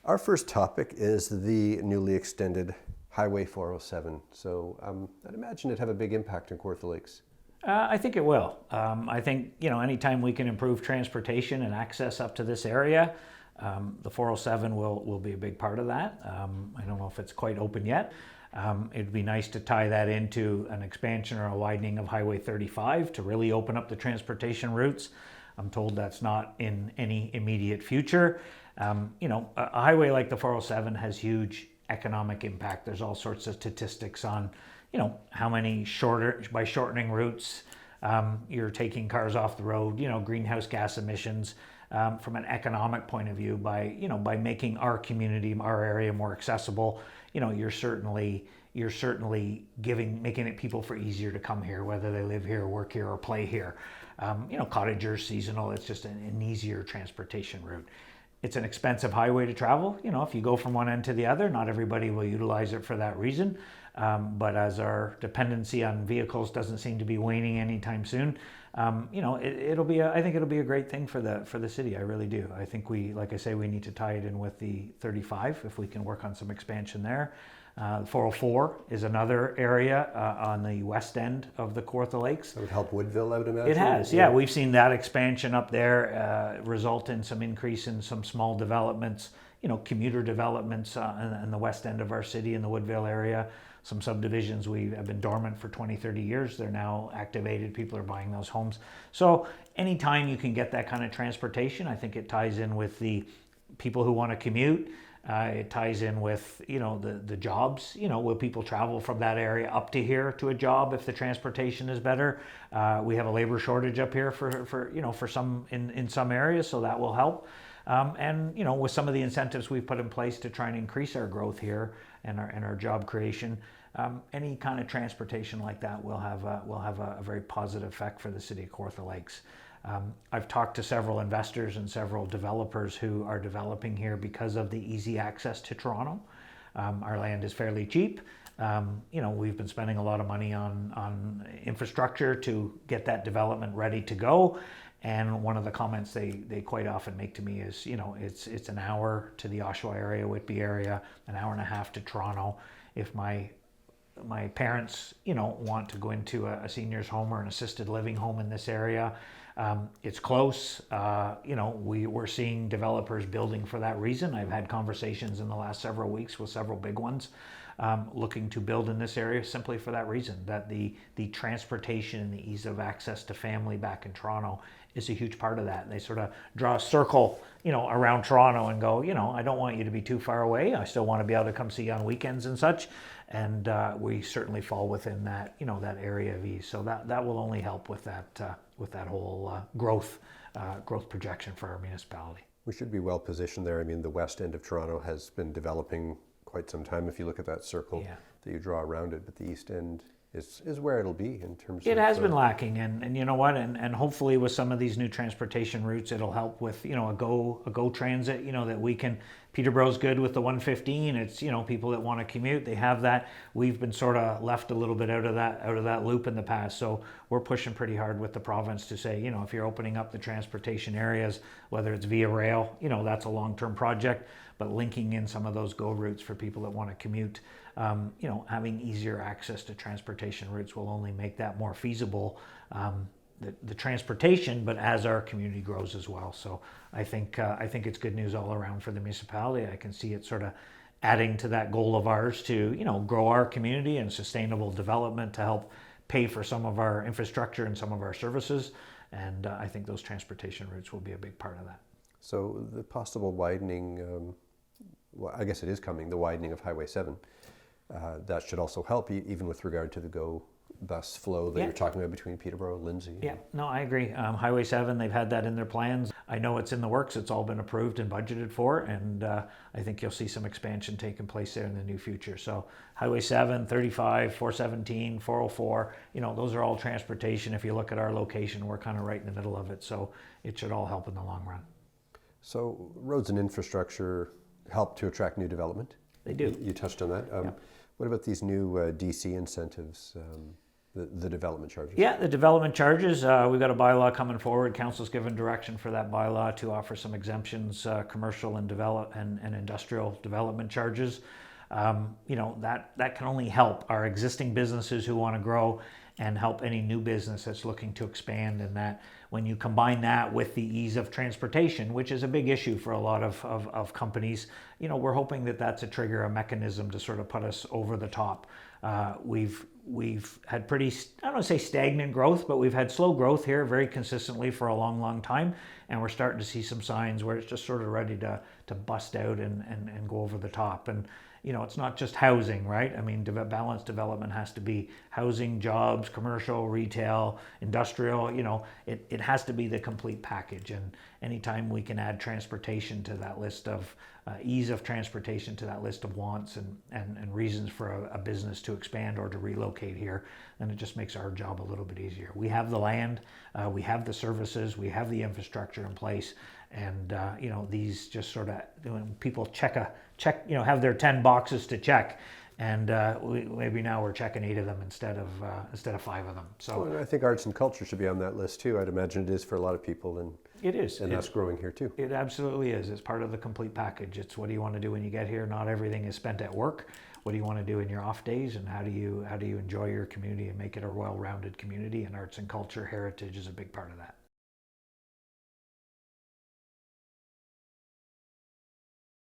Our first topic is the newly extended Highway 407. So I'd imagine it'd have a big impact on Kawartha Lakes. I think it will. I think, anytime we can improve transportation and access up to this area, the 407 will be a big part of that. I don't know if it's quite open yet. It'd be nice to tie that into an expansion or a widening of Highway 35 to really open up the transportation routes. I'm told that's not in any immediate future. A highway like the 407 has huge economic impact. There's all sorts of statistics on, how many by shortening routes, you're taking cars off the road, greenhouse gas emissions, from an economic point of view by making our community, our area more accessible. You're certainly making it people for easier to come here, whether they live here, work here, or play here. Cottagers, seasonal, it's just an easier transportation route. It's an expensive highway to travel. If you go from one end to the other, not everybody will utilize it for that reason. But as our dependency on vehicles doesn't seem to be waning anytime soon, I think it'll be a great thing for the city. I really do. I think like I say, we need to tie it in with the 35 if we can work on some expansion there. 404 is another area on the west end of the Kawartha Lakes. That would help Woodville, I would imagine. It has, yeah. We've seen that expansion up there result in some increase in some small developments, commuter developments in the west end of our city in the Woodville area. Some subdivisions have been dormant for 20, 30 years. They're now activated. People are buying those homes. So anytime you can get that kind of transportation, I think it ties in with the people who want to commute. It ties in with, the jobs. Will people travel from that area up to here to a job if the transportation is better? We have a labor shortage up here for some in some areas, so that will help. And with some of the incentives we've put in place to try and increase our growth here and our job creation, any kind of transportation like that will have a very positive effect for the city of Kawartha Lakes. I've talked to several investors and several developers who are developing here because of the easy access to Toronto. Our land is fairly cheap. We've been spending a lot of money on infrastructure to get that development ready to go. And one of the comments they quite often make to me is, it's an hour to the Oshawa area, Whitby area, an hour and a half to Toronto. If my parents, want to go into a senior's home or an assisted living home in this area, it's close. We're seeing developers building for that reason. I've had conversations in the last several weeks with several big ones looking to build in this area simply for that reason, that the transportation and the ease of access to family back in Toronto is a huge part of that. And they sort of draw a circle, around Toronto and go, I don't want you to be too far away. I still want to be able to come see you on weekends and such. And we certainly fall within that, that area of ease. So that will only help with that whole growth projection for our municipality. We should be well positioned there. I mean, the west end of Toronto has been developing quite some time if you look at that circle that you draw around it, but the east end is where it'll be in terms of... It has been lacking, and you know what, and hopefully with some of these new transportation routes, it'll help with, a go transit, that we can... Peterborough's good with the 115. It's, people that want to commute, they have that. We've been sort of left a little bit out of that loop in the past. So we're pushing pretty hard with the province to say, if you're opening up the transportation areas, whether it's via rail, that's a long-term project, but linking in some of those go routes for people that want to commute, having easier access to transportation routes will only make that more feasible. The transportation, but as our community grows as well. So I think it's good news all around for the municipality. I can see it sort of adding to that goal of ours to, grow our community and sustainable development to help pay for some of our infrastructure and some of our services. And I think those transportation routes will be a big part of that. So the possible widening, I guess it is coming, the widening of Highway 7, that should also help even with regard to the GO bus flow that you're talking about between Peterborough-Lindsay. Yeah, no, I agree. Highway 7, they've had that in their plans. I know it's in the works. It's all been approved and budgeted for, and I think you'll see some expansion taking place there in the near future. So Highway 7, 35, 417, 404, those are all transportation. If you look at our location, we're kind of right in the middle of it, so it should all help in the long run. So roads and infrastructure help to attract new development? They do. You touched on that. What about these new DC incentives? the development charges. Yeah, the development charges. We've got a bylaw coming forward. Council's given direction for that bylaw to offer some exemptions, commercial and industrial development charges. That can only help our existing businesses who want to grow and help any new business that's looking to expand. And that when you combine that with the ease of transportation, which is a big issue for a lot of companies, we're hoping that that's a trigger, a mechanism to sort of put us over the top. We've had pretty, I don't want to say stagnant growth, but we've had slow growth here very consistently for a long, long time. And we're starting to see some signs where it's just sort of ready to bust out and go over the top. And, it's not just housing, right? I mean, balanced development has to be housing, jobs, commercial, retail, industrial, it has to be the complete package. And anytime we can add transportation to that list of, ease of transportation to that list of wants and reasons for a business to expand or to relocate here, then it just makes our job a little bit easier. We have the land, we have the services, we have the infrastructure in place, and these just sort of, when people have their 10 boxes to check, and maybe now we're checking 8 of them instead of 5 of them. So well, I think arts and culture should be on that list too. I'd imagine it is for a lot of people, and it is, and that's growing here too. It absolutely is. It's part of the complete package. It's what do you want to do when you get here? Not everything is spent at work. What do you want to do in your off days, and how do you enjoy your community and make it a well-rounded community? And arts and culture heritage is a big part of that.